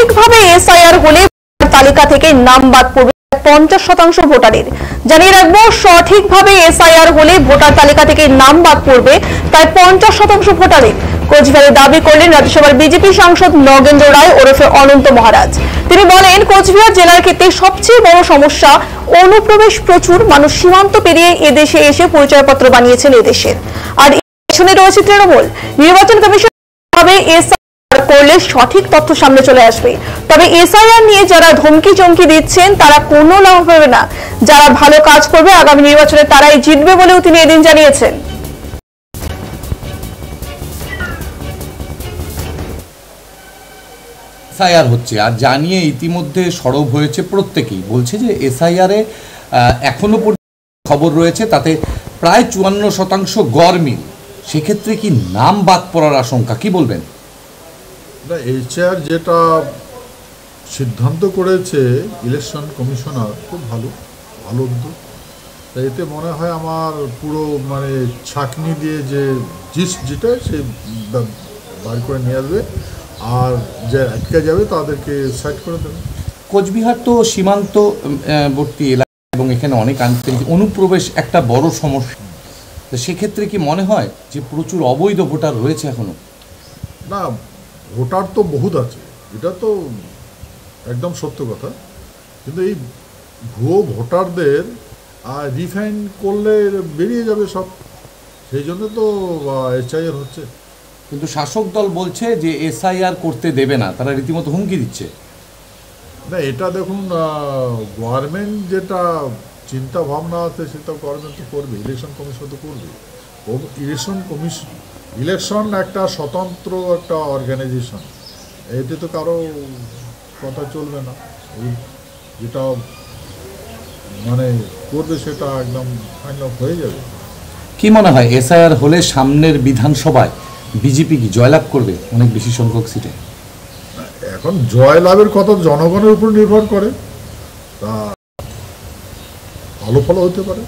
সঠিকভাবে এসআইআর হলে তালিকা থেকে নাম বাদ পড়বে 50% ভোটারের। জানিয়ে রাখবো, সঠিকভাবে এসআইআর হলে ভোটার তালিকা থেকে নাম বাদ পড়বে প্রায় 50% ভোটারের। কোচবিহারে দাবি করলেন রাজ্যসভার বিজেপি সাংসদ নগেন্দ্র রায় ওরফে অনন্ত মহারাজ। তিনি বলেন, কোচবিহার জেলার ক্ষেত্রে সবচেয়ে বড় সমস্যা অনুপ্রবেশ। প্রচুর মানুষ সীমান্ত পেরিয়ে এদেশে এসে পরিচয়পত্র বানিয়েছেন এদেশের। আর পেছনে রয়েছে তৃণমূল। নির্বাচন কমিশন ভাবে এসআইআর করলে সঠিক তথ্য সামনে চলে আসবে। তবে এসআইআর নিয়ে যারা ধমকি চমকি দিচ্ছেন তারা কোনো লাভ হবে না। যারা ভালো কাজ করবে আগামী নির্বাচনে তারাই জিতবে বলেও তিনি এদিন জানিয়েছেন। এসআইআর হচ্ছে, আর জানিয়ে ইতিমধ্যে সরব হয়েছে প্রত্যেকেই। বলছে যে এসআইআরে এখনো পর্যন্ত খবর রয়েছে তাতে প্রায় 54% গড় মিল। সেক্ষেত্রে কি নাম বাদ পড়ার আশঙ্কা, কি বলবেন? না, এসআইআর যেটা সিদ্ধান্ত করেছে ইলেকশন কমিশনার, খুব ভালো উদ্যোগ। তাই এতে মনে হয় আমার পুরো ছাঁকনি দিয়ে যে যেটা সে বার করে নিয়ে আসবে, আর যে আটকে যাবে তাদেরকে সাইড করে দেবে। কোচবিহার তো সীমান্তবর্তী এলাকা এবং এখানে অনেক আন্তর্জাতিক অনুপ্রবেশ একটা বড় সমস্যা। তো সেক্ষেত্রে কি মনে হয় যে প্রচুর অবৈধ ভোটার রয়েছে এখনো? না, ভোটার তো বহুত আছে, এটা তো একদম সত্য কথা। কিন্তু এই ভুয়ো ভোটারদের রিফাইন করলে বেরিয়ে যাবে সব, সেই জন্য তো এসআইআর হচ্ছে। কিন্তু শাসক দল বলছে যে এসআইআর করতে দেবে না, তারা রীতিমতো হুমকি দিচ্ছে। না, এটা দেখুন, গভর্নমেন্ট যেটা চিন্তা ভাবনা আছে সেটা গভর্নমেন্ট তো করবে, ইলেকশন কমিশন তো করবে। ইলেকশন একটা স্বতন্ত্র একটা অর্গানাইজেশন, এতে তো কারো কথা চলবে না। যেটা করবে সেটা একদম ফাইনাল হয়ে যাবে। কি মনে হয় এসআইআর হলে সামনের বিধানসভায় বিজেপি কি জয়লাভ করবে অনেক বেশি সংখ্যক সিটে? এখন জয়লাভের কথা জনগণের উপর নির্ভর করে, তা ভালো ফল হতে পারে।